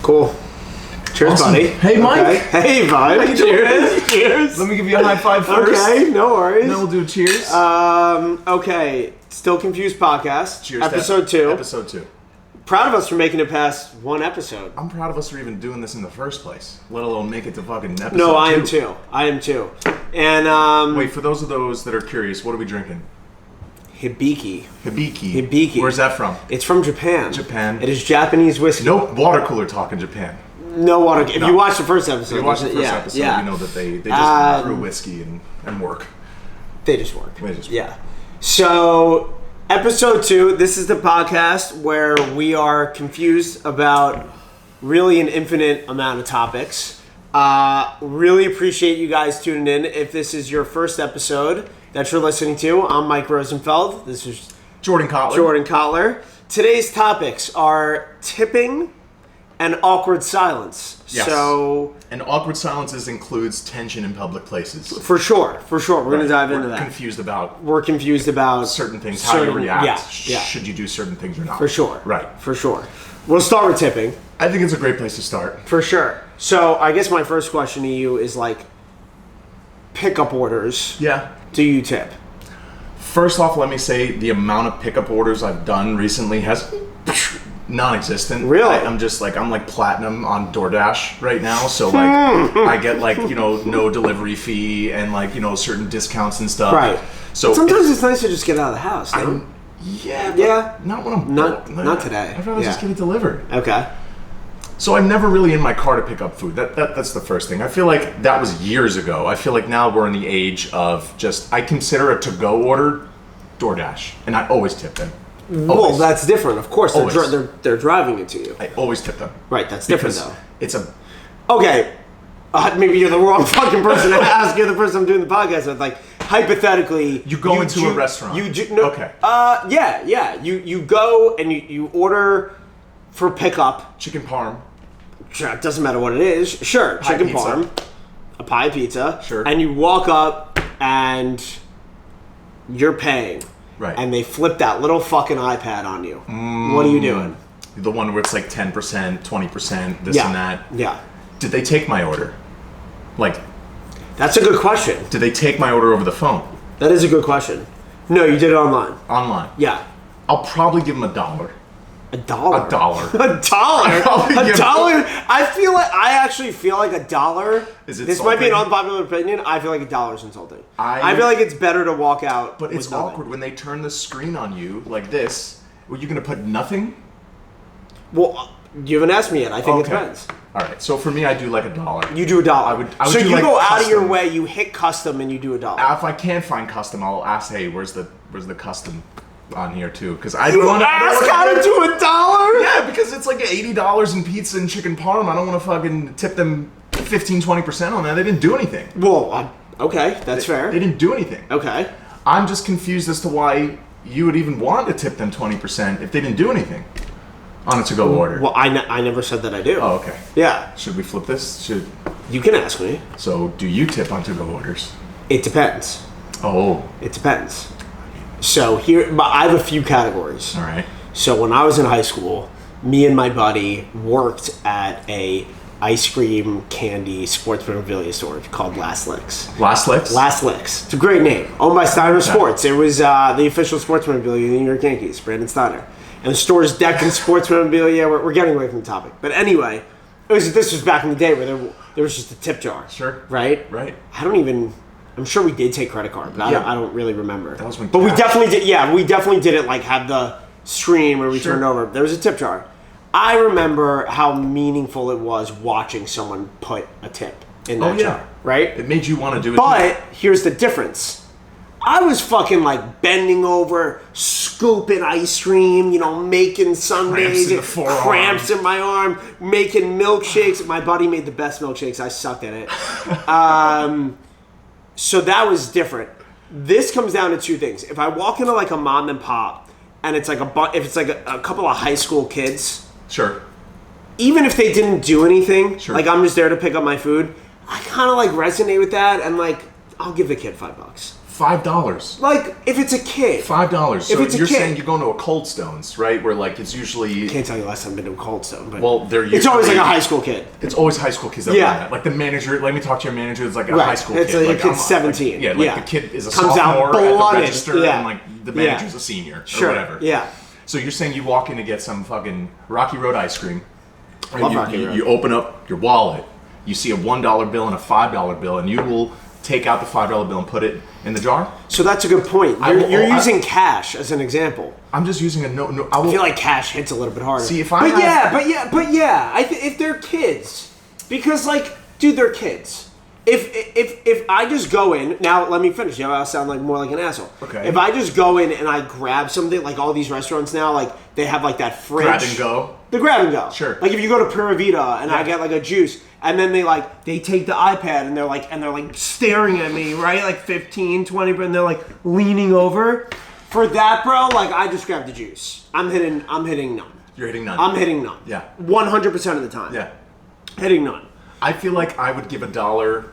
Cool. Cheers, Awesome. buddy. Hey, Mike. Okay. Hey, bud. Cheers. Cheers. Let me give you a high five first. Okay, no worries. Then we'll do cheers. Okay. Still Confused Podcast. Cheers. Episode 2. Episode 2. Proud of us for making it past one episode. I'm proud of us for even doing this in the first place, let alone make it to fucking episode 2. No, I am too. I am too. And, Wait, for those that are curious, what are we drinking? Hibiki. Hibiki. Where's that from? It's from Japan. Japan. It is Japanese whiskey. No water cooler talk in Japan. No water. If you watch the first episode. If you watch the first episode, yeah. you know that they just brew whiskey and work. They just work. They just work. Yeah. So, episode 2, this is the podcast where we are confused about really an infinite amount of topics. Really appreciate you guys tuning in. If this is your first episode that you're listening to, I'm Mike Rosenfeld. This is Jordan Kotler. Today's topics are tipping and awkward silence. Yes. So, and awkward silences includes tension in public places. for sure. We're going to dive into that. We're confused about certain things, how you react. Yeah. Should you do certain things or not? For sure. Right. For sure. We'll start with tipping. I think it's a great place to start. For sure. So, I guess my first question to you is like, pickup orders. Yeah. Do you tip? First off, let me say the amount of pickup orders I've done recently has non-existent. Really? I'm like platinum on DoorDash right now. So like I get like, no delivery fee and like, certain discounts and stuff. Right. So sometimes it's nice to just get out of the house. Yeah. Not when I'm not today. I'd rather just get it delivered. Okay. So I'm never really in my car to pick up food. That's the first thing. I feel like that was years ago. I feel like now we're in the age of I consider a to-go order DoorDash, and I always tip them. Well, that's different. Of course, Always. they're driving it to you. I always tip them. Right, that's different Because though. it's a Okay. Maybe you're the wrong fucking person to ask. You're the person I'm doing the podcast with. Like, hypothetically, You go into a restaurant. Okay. Yeah. You go and you order for pickup. chicken parm. Sure, it doesn't matter what it is. Sure, Pie chicken pizza. parm, a pie pizza. Sure. And you walk up and you're paying. Right. And they flip that little fucking iPad on you. What are you doing? The one where it's like 10%, 20%, this Yeah. and that. Yeah. Did they take my order? Like, That's a good question. did they take my order over the phone? That is a good question. No, you did it online. Online? Yeah. I'll probably give them $1. $1. $1. Probably A give- dollar. I actually feel like $1. Is it This might be an insulting? unpopular opinion. I feel like $1 is insulting. I feel like it's better to walk out. But it's with nothing. awkward when they turn the screen on you like this. Were you going to put nothing? Well, you haven't asked me yet. I think it depends. All right. So for me, I do like $1. You do $1. I would so do you like go out of your custom. way. You hit custom and you do $1. If I can't find custom, I'll ask, hey, where's the custom on here too? Because I You don't want ask how to do $1? Yeah, because it's like $80 in pizza and chicken parm. I don't want to fucking tip them 15-20% on that. They didn't do anything. Well, okay, that's fair. They didn't do anything. Okay. I'm just confused as to why you would even want to tip them 20% if they didn't do anything on a to-go order. Well, I never said that I do. Oh, okay. Yeah. Should we flip this? You can ask me. So, do you tip on to-go orders? It depends. Oh, It depends. So I have a few categories. all right. So when I was in high school, me and my buddy worked at a ice cream candy sports memorabilia store called Last Licks. Last licks? Last Licks. It's a great name. Owned by Steiner Sports. It was the official sports memorabilia of the New York Yankees, Brandon Steiner. And the store is decked in sports memorabilia. We're getting away from the topic. But anyway, this was back in the day where there was just a tip jar. Sure. Right? Right. I'm sure we did take credit card, but I don't really remember. That was when But we cash. definitely did. Yeah, we definitely didn't like have the screen where we Sure. turned over. There was a tip jar. I remember how meaningful it was watching someone put a tip in that jar. Right? It made you want to do it. But here's the difference. I was fucking like bending over, scooping ice cream, making sundaes, Cramps in the forearm. cramps in my arm, making milkshakes. My buddy made the best milkshakes. I sucked at it. So that was different. This comes down to two things. If I walk into like a mom and pop, and it's like if it's like a couple of high school kids, Sure. even if they didn't do anything, Sure. like I'm just there to pick up my food, I kind of like resonate with that, and like I'll give the kid $5. $5. Like, if it's a kid. $5. So If it's a you're kid. saying you're going to a Cold Stones, right? Where like it's usually Can't tell you last time I've been to a Cold Stone, but well, they're it's always like usually- a high school kid. It's always high school kids that Yeah. run that. Like the manager, let me talk to your manager. It's like a Right. high school It's kid. a Like, kid's 17. Yeah, like Yeah. the kid is a Comes out sophomore at the blooded. register, Yeah. and like the Yeah. manager's a senior Sure. or whatever. Yeah. So you're saying you walk in to get some fucking Rocky Road ice cream. Right? Love you, Rocky Road. you open up your wallet. You see a $1 bill and a $5 bill, and you will take out the $5 bill and put it in the jar. So that's a good point. You're using cash as an example. I'm just using a no. I I will feel like cash hits a little bit harder. See, if I but have- but yeah. If they're kids, because like, dude, they're kids. If I just go in now, let me finish. I'll sound like more like an asshole. Okay. If I just go in and I grab something, like all these restaurants now, like they have like that fridge. grab and go. The grab and go. Sure. Like if you go to Pura Vida and I Yeah. get like a juice, and then they take the iPad and they're like staring at me, right? Like 15, 20, and they're like leaning over. For that, bro, like I just grabbed the juice. I'm hitting none. You're hitting none. I'm hitting none. Yeah. 100% of the time. Yeah. Hitting none. I feel like I would give $1,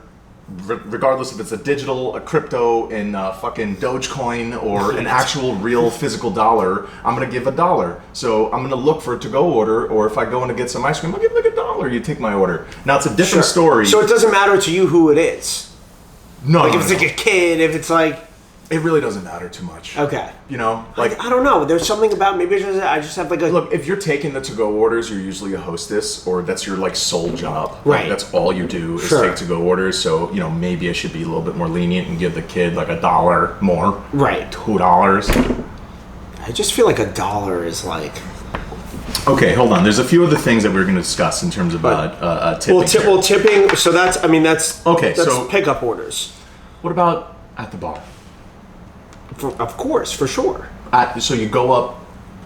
regardless if it's a digital, a crypto, in fucking Dogecoin, or an actual real physical dollar. I'm gonna give $1. So I'm gonna look for a to-go order, or if I go in to get some ice cream, I'll give like $1. You take my order. Now it's a different story. So it doesn't matter to you who it is. no, Like no, if it's no. like a kid, if it's like It really doesn't matter too much. okay. You know, like I don't know. There's something about maybe I just have like a look, if you're taking the to-go orders, you're usually a hostess, or that's your like sole job. Like, Right. that's all you do is Sure. take to-go orders. So maybe I should be a little bit more lenient and give the kid like $1 more. right. $2. I just feel like $1 is like Okay, hold on. There's a few other things that we're going to discuss in terms of tipping. well tipping. So that's Okay, That's so- pickup orders. What about at the bar? Of course, for sure. So you go up,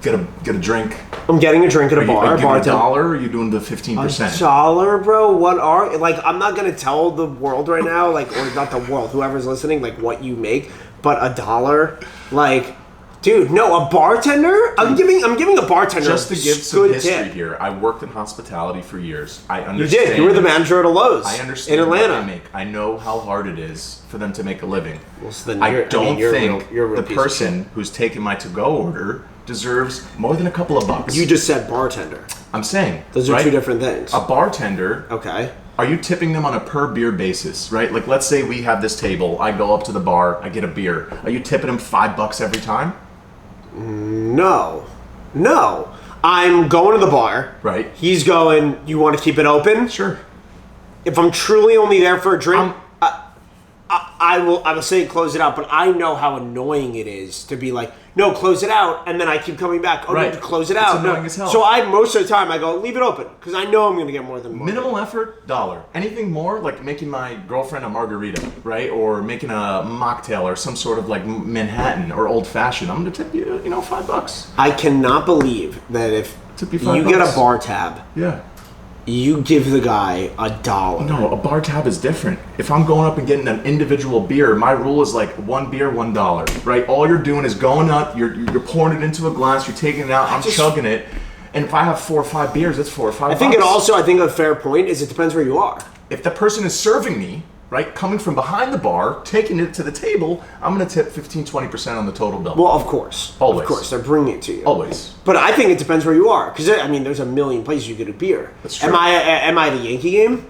get a drink. I'm getting a drink at a Are you bar. giving bartender. $1, or are you doing the 15%? $1, bro? What are like? I'm not gonna tell the world right now, like, or not the world, whoever's listening, like what you make, but $1, like, dude, no, a bartender. I'm giving a bartender Just to give some good history tip. here, I worked in hospitality for years. I You understand. did. You were the manager at a Lowe's. I understand in what Atlanta. they make. I know how hard it is for them to make a living. Well, so then I you're- don't you're a think real- you're a real the piece of person who's taking my to-go order deserves more than a couple of bucks. You just said bartender. I'm saying Those are right? two different things. A bartender. Okay. Are you tipping them on a per beer basis, right? Like, let's say we have this table. I go up to the bar. I get a beer. Are you tipping them $5 every time? No. I'm going to the bar. Right. He's going. You want to keep it open? Sure. If I'm truly only there for a drink, I'm- I will say close it out. But I know how annoying it is to be like, no, close it out, and then I keep coming back. Oh, Right. no, close it It's out. annoying No. as hell. So most of the time I go leave it open because I know I'm going to get more than one. Minimal effort, $1. Anything more, like making my girlfriend a margarita, right? Or making a mocktail or some sort of like Manhattan or old fashioned. I'm gonna tip you, $5. I cannot believe that if Took you you $5. get a bar tab, Yeah. you give the guy $1. No, a bar tab is different. If I'm going up and getting an individual beer, my rule is like one beer, $1, right? All you're doing is going up, you're pouring it into a glass, you're taking it out, I'm chugging it, and if I have 4 or 5 beers, that's 4 or 5. I think a fair point is it depends where you are. If the person is serving me, right, coming from behind the bar, taking it to the table, I'm gonna tip 15-20% on the total bill. Well, of course. Always. Of course, they're bringing it to you. Always. But I think it depends where you are, because there's a million places you get a beer. That's true. Am I at a Yankee game?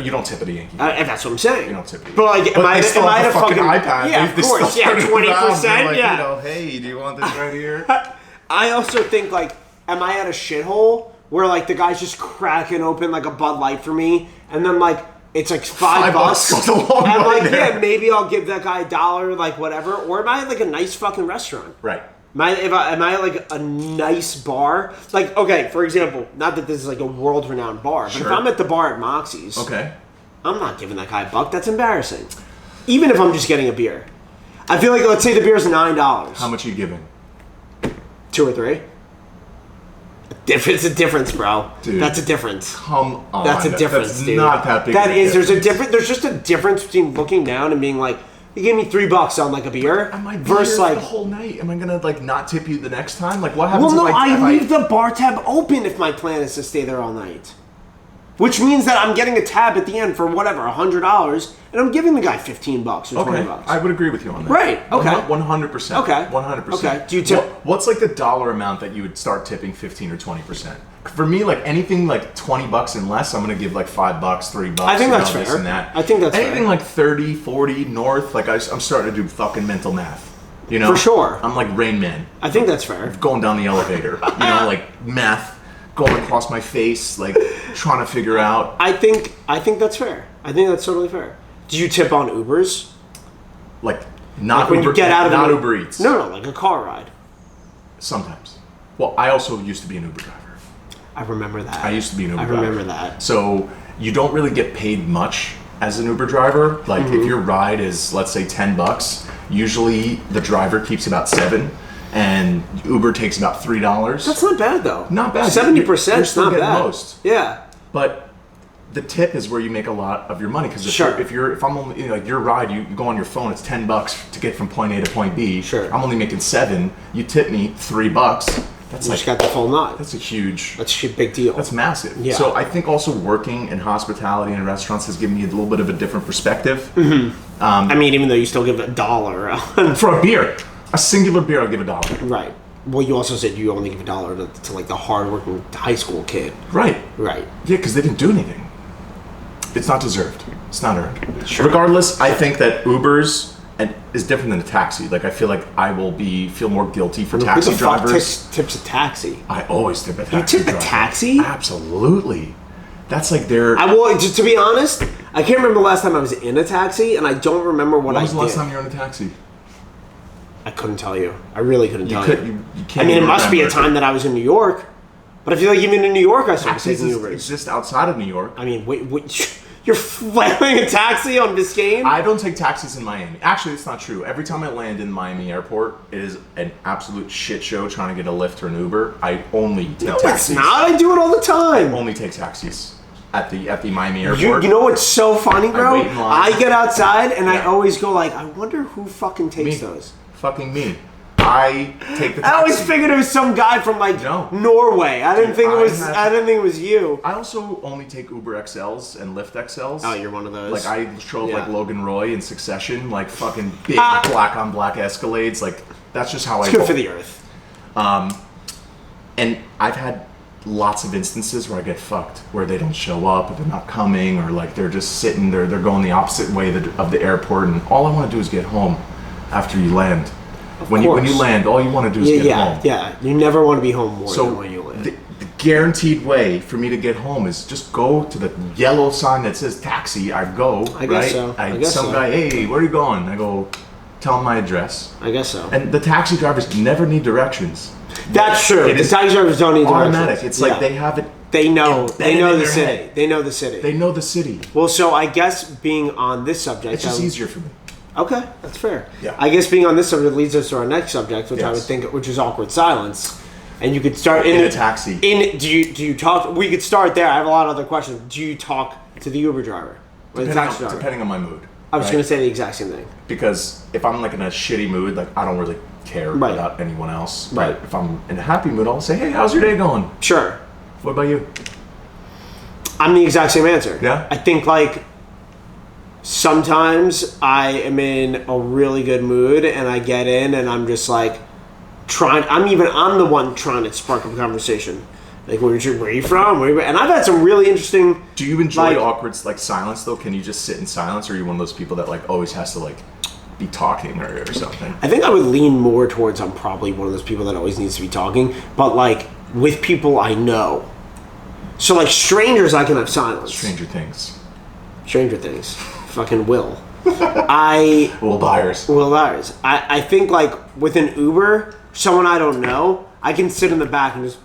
You don't tip at a Yankee. That's what I'm saying. You don't tip at a But like, But they still at have a a fucking iPad. Yeah, They of course. still Yeah, turn it around. 20%. They're like, Yeah. hey, do you want this right here? I also think like, am I at a shithole where like the guy's just cracking open like a Bud Light for me, and then like it's like $5 goes a long and way like there. yeah, maybe I'll give that guy $1, like whatever. Or am I at like a nice fucking restaurant? Right. Am I at like a nice bar? Like, okay, for example, not that this is like a world-renowned bar, but Sure. if I'm at the bar at Moxie's, Okay. I'm not giving that guy $1. That's embarrassing. Even if I'm just getting a beer. I feel like, let's say the beer's $9. How much are you giving? 2 or 3? It's a difference, bro. Dude. That's a difference. Come on. That's a difference, That's dude. not that big. That of a is. There's a difference. different. There's just a difference between looking down and being like, you gave me $3 on like a beer, I might be versus here like, the whole night. Am I gonna like not tip you the next time? Like what happens well, no, if I if leave the bar tab open if my plan is to stay there all night. Which means that I'm getting a tab at the end for whatever, $100, and I'm giving the guy $15 or $20. Okay, I would agree with you on that. Right, okay. 100%. Okay. 100%. Okay. Do you tip? What's like the dollar amount that you would start tipping 15 or 20%? For me, like anything like $20 and less, I'm going to give like $5, $3. I think that's this fair. and that. I think that's anything fair. like 30, 40 north, like I'm starting to do fucking mental math. You know? For sure. I'm like Rain Man. I think that's fair. Going down the elevator. You know, like math going across my face, like trying to figure out. I think that's fair. I think that's totally fair. Do you tip on Ubers? Like not Like when Uber, you get out of not the- Uber Eats. No, like a car ride. Sometimes. Well, I also used to be an Uber driver. I remember that. I used to be an Uber I driver. remember that. So you don't really get paid much as an Uber driver. Like Mm-hmm. if your ride is, let's say, $10, usually the driver keeps about $7, and Uber takes about $3. That's not bad though. Not bad. 70% You're is still not getting bad. most. Yeah. But the tip is where you make a lot of your money, because Sure. if I'm only, you know, like your ride, you go on your phone, it's $10 to get from point A to point B. Sure. I'm only making $7. You tip me $3. That's You like just got the full nut. that's a huge. That's a big deal. That's massive. Yeah. So I think also working in hospitality and restaurants has given me a little bit of a different perspective. I mean, even though you still give $1. For a beer, a singular beer, I'll give $1. Right. Well, you also said you only give $1 to like the hardworking high school kid. Right. Right. Yeah, because they didn't do anything. It's not deserved. It's not earned. Sure. Regardless, I think that Ubers is different than a taxi. Like I feel like I will feel more guilty for taxi Who the fuck drivers. tips a taxi? I always tip a taxi. You tip a driver. taxi? Absolutely. That's like their. I will. To be honest, I can't remember the last time I was in a taxi, and I don't remember what when I was did. the last time you were in a taxi? I couldn't tell you. I really couldn't tell You you. can't I mean, it even must be a remember. time that I was in New York, but I feel like even in New York, I started Taxis taking Ubers. exist outside of New York. I mean, wait, you're flailing a taxi on Biscayne? I don't take taxis in Miami. Actually, it's not true. Every time I land in Miami airport, it is an absolute shit show trying to get a Lyft or an Uber. I only take no, taxis. it's not. I do it all the time. Only take taxis at the Miami You airport. know what's so funny, bro? wait in line. I get outside and I Yeah. always go like, I wonder who fucking takes Me. those. Fucking me. I take the taxi. I always figured it was some guy from like No. Norway. I didn't think it I was. have- I didn't think it was you. I also only take Uber XLs and Lyft XLs. Oh, you're one of those. Like I show up Yeah. like Logan Roy in Succession, like fucking big Ah. black on black Escalades. Like that's just how It's I good roll. for the earth. And I've had lots of instances where I get fucked, where they don't show up, or they're not coming, or like they're just sitting there, they're going the opposite way of the airport, and all I want to do is get home after you land. When you course. land, all you want to do is get home. Yeah. You never want to be home more So than when you land. the guaranteed way for me to get home is just go to the yellow sign that says taxi. I go, I guess right? so. I guess some so. guy, hey, where are you going? I go, tell him my address. I guess so. And the taxi drivers never need directions. That's true. It The is taxi drivers don't need automatic. directions. It's like Yeah. they have it. They know. They embedded know in the their city. head. They know the city. They know the city. Well, so I guess being on this subject, It's just easier for me. Okay, that's fair. Yeah. I guess being on this subject leads us to our next subject, which I would Yes. think, which is awkward silence, and you could start In a taxi. Do you talk? We could start there. I have a lot of other questions. Do you talk to the Uber driver or the taxi driver? Depending on my mood. I was right? going to say the exact same thing. Because if I'm like in a shitty mood, like I don't really care Right. about anyone else. Right. But if I'm in a happy mood, I'll say, hey, how's your day going? Sure, What about you? I'm the exact same answer. Yeah? I think like sometimes I am in a really good mood and I get in and I'm just like I'm the one trying to spark up a conversation. Like, where are you from? And I've had some really interesting. Do you enjoy Like- awkward like silence though? Can you just sit in silence, or are you one of those people that like always has to like be talking or something? I think I would lean more towards I'm probably one of those people that always needs to be talking, but like with people I know. So like strangers, I can have silence. Stranger Things. Stranger Things, fucking Will. I Will Byers. Will Byers. I think like with an Uber, someone I don't know, I can sit in the back and just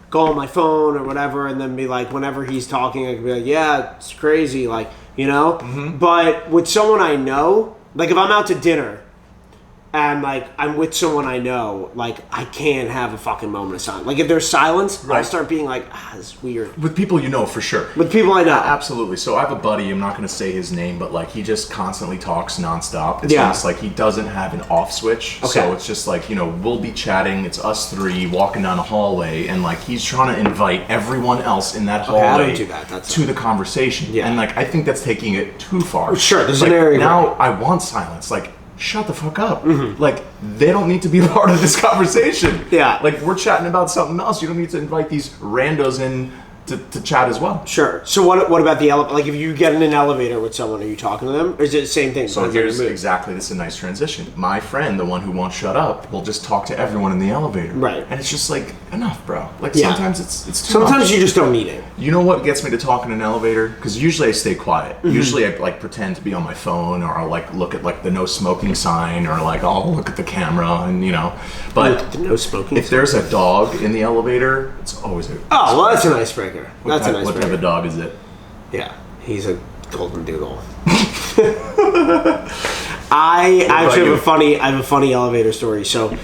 go on my phone or whatever, and then be like, whenever he's talking, I can be like, yeah, it's crazy, like, you know. Mm-hmm. But with someone I know, like if I'm out to dinner and like I'm with someone I know, like I can't have a fucking moment of silence. Like if there's silence, I'll start being like, this is weird. With people you know for sure. With people I know. Absolutely. So I have a buddy, I'm not going to say his name, but like he just constantly talks nonstop. It's Yeah. almost like he doesn't have an off switch. Okay. So it's just like, we'll be chatting, it's us three walking down a hallway, and like he's trying to invite everyone else in that hallway I don't do that. to the conversation. Yeah. And like I think that's taking it too far. Sure, there's like, an area now I want silence. Like, shut the fuck up. Mm-hmm. Like, they don't need to be a part of this conversation. Yeah. Like, we're chatting about something else. You don't need to invite these randos in to chat as well. Sure. So what about the elevator? Like if you get in an elevator with someone, are you talking to them? Or is it the same thing? So here's exactly, this is a nice transition. My friend, the one who won't shut up, will just talk to everyone in the elevator. Right. And it's just like, enough, bro. Like, Yeah. sometimes it's too Sometimes much. you just don't need it. You know what gets me to talk in an elevator? Because usually I stay quiet. Mm-hmm. Usually I like pretend to be on my phone, or I'll like look at like the no smoking sign, or like I'll look at the camera, and But The no smoking. if there's a dog in the elevator, it's always a. Oh, well, that's an icebreaker. That's an What icebreaker. type of dog is it? Yeah, he's a golden doodle. I actually you? have a funny elevator story. So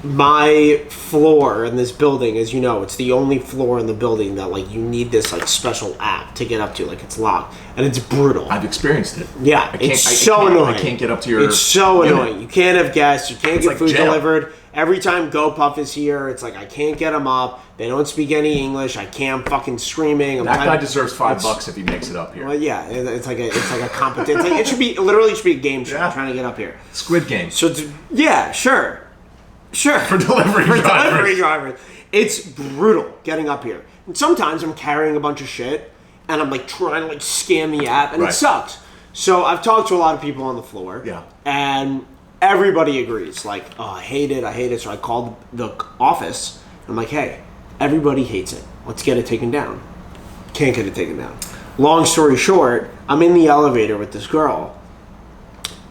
my floor in this building, as you know, it's the only floor in the building that like you need this like special app to get up to, like it's locked, and it's brutal. I've experienced it. Yeah, it's so annoying. I can't get up to your. It's so unit. annoying. You can't have guests. You can't get like food jail. delivered. Every time GoPuff is here, it's like I can't get them up. They don't speak any English. I can't. I'm fucking screaming. That guy deserves $5 if he makes it up here. Well, yeah, it's like a competition. It's like, it should be a game show. Yeah. Trying to get up here. Squid Game. So yeah, sure. For delivery drivers. Delivery drivers. It's brutal getting up here. And sometimes I'm carrying a bunch of shit, and I'm like trying to like scan the app, and it Right. sucks. So I've talked to a lot of people on the floor. Yeah. And everybody agrees. Like, oh, I hate it. So I called the office. I'm like, hey, everybody hates it. Let's get it taken down. Can't get it taken down. Long story short, I'm in the elevator with this girl,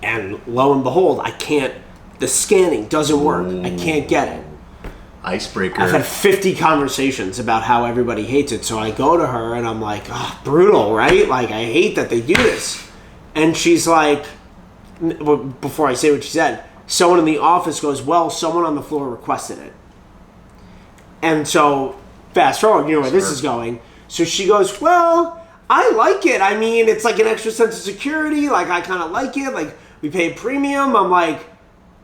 and lo and behold, I can't. The scanning doesn't work. I can't get it. Icebreaker. I've had 50 conversations about how everybody hates it. So I go to her and I'm like, oh, brutal, right? Like, I hate that they do this. And she's like, before I say what she said, someone in the office goes, well, someone on the floor requested it. And so, fast forward, you know where this is going. So she goes, well, I like it. I mean, it's like an extra sense of security. Like, I kind of like it. Like, we pay premium. I'm like,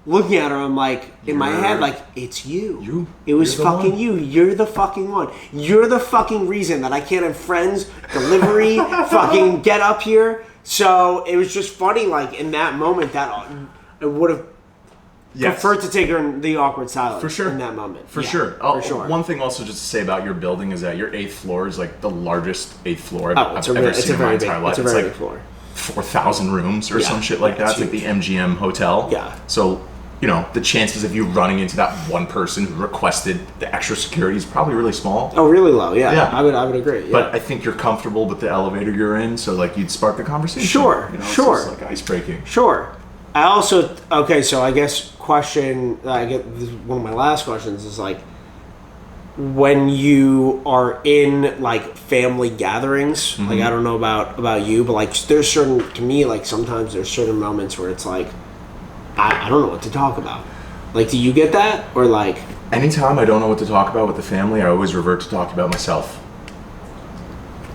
looking at her, I'm like, in my head, like, it's you. It was You're the fucking one. you. You're the fucking one. You're the fucking reason that I can't have friends, delivery, fucking get up here. So it was just funny, like, in that moment, that I would have preferred to take her in the awkward silence For sure. in that moment. For Yeah, sure. For sure. One thing also just to say about your building is that your 8th floor is like the largest 8th floor I've It's ever seen in my entire life. It's a very like big floor. 4,000 rooms or Yeah. some shit like Yeah, that. it's It's like the huge. MGM hotel. Yeah. So, the chances of you running into that one person who requested the extra security is probably really small. Oh, really low? Yeah, Yeah. I would agree. Yeah. But I think you're comfortable with the elevator you're in, so like you'd spark the conversation. Sure, It's sure. just like ice breaking. Sure. I also so I guess question I get, this is one of my last questions is like, when you are in like family gatherings, like I don't know about you, but like there's certain, to me, like sometimes there's certain moments where it's like I don't know what to talk about. Like, do you get that, or like? Anytime I don't know what to talk about with the family, I always revert to talking about myself.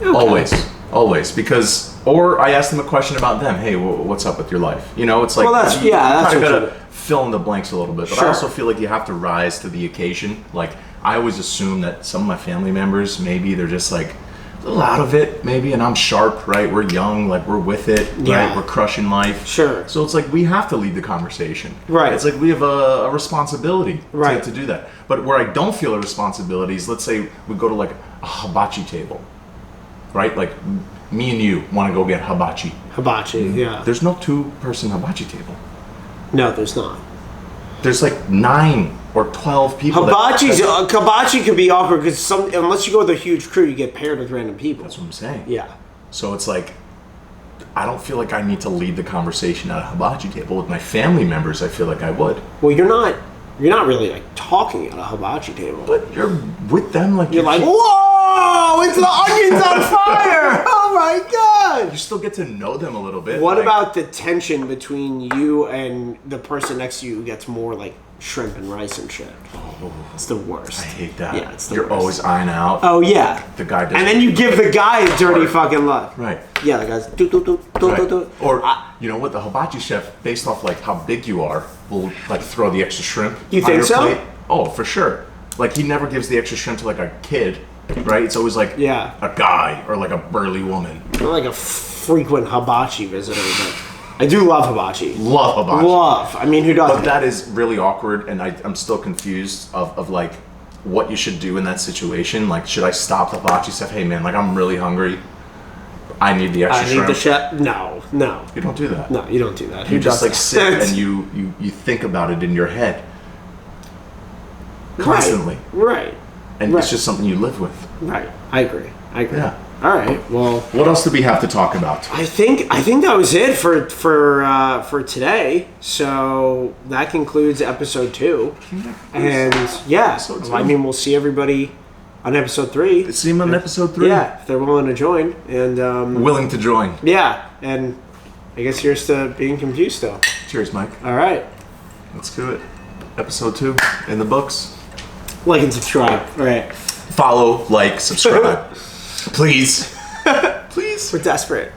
Okay. Always, because, or I ask them a question about them. Hey, what's up with your life? It's like, Well, that's- you that's kind of what gotta you- fill in the blanks a little bit. But Sure. I also feel like you have to rise to the occasion. Like, I always assume that some of my family members, maybe they're just like a little out of it, maybe, and I'm sharp, right? We're young, like we're with it, Yeah. right? We're crushing life. Sure. So it's like we have to lead the conversation. Right. It's like we have a responsibility Right. to do that. But where I don't feel a responsibility is, let's say we go to like a hibachi table, right? Like me and you want to go get hibachi. Hibachi, yeah. There's no 2-person hibachi table. No, there's not. There's like 9 or 12 people. Hibachi could be awkward because unless you go with a huge crew, you get paired with random people. That's what I'm saying. Yeah. So it's like, I don't feel like I need to lead the conversation at a hibachi table. With my family members, I feel like I would. Well, you're not really like talking at a hibachi table. But you're with them, like You're like, whoa, it's the onions on fire! Oh my god! You're still still get to know them a little bit. What like, about the tension between you and the person next to you who gets more like shrimp and rice and shit? It's the worst. I hate that. Yeah, it's the You're worst. always eyeing out. Oh yeah. The guy doesn't. And then you give the guy a dirty fucking look. Right. Yeah, the guy's do do do do Right. do do. Or you know what? The hibachi chef, based off like how big you are, will like throw the extra shrimp. You on think your so? plate. Oh, for sure. Like he never gives the extra shrimp to like a kid, right? It's always like Yeah. a guy or like a burly woman. I'm like a frequent hibachi visitor, but I do love hibachi. Love hibachi. Love. I mean, who doesn't? But that is really awkward, and I'm still confused of like what you should do in that situation. Like, should I stop the hibachi chef? Hey man, like I'm really hungry. I need the extra I need shrimp. the chef. No. You don't do that. No, you don't do that. You Who just does like that? sit and you think about it in your head constantly, Right. and Right. it's just something you live with. Right. I agree. Yeah. All right. Well, What else do we have to talk about? I think that was it for today. So that concludes episode 2. And yeah, Episode 2. I mean, we'll see everybody on episode 3. See him on episode 3. Yeah, if they're willing to join. And Willing to join. yeah, and I guess here's to being confused still. Cheers, Mike. All right. Let's do it. Episode 2 in the books. Like and subscribe. All right. Follow, like, subscribe. Please. Please. We're desperate.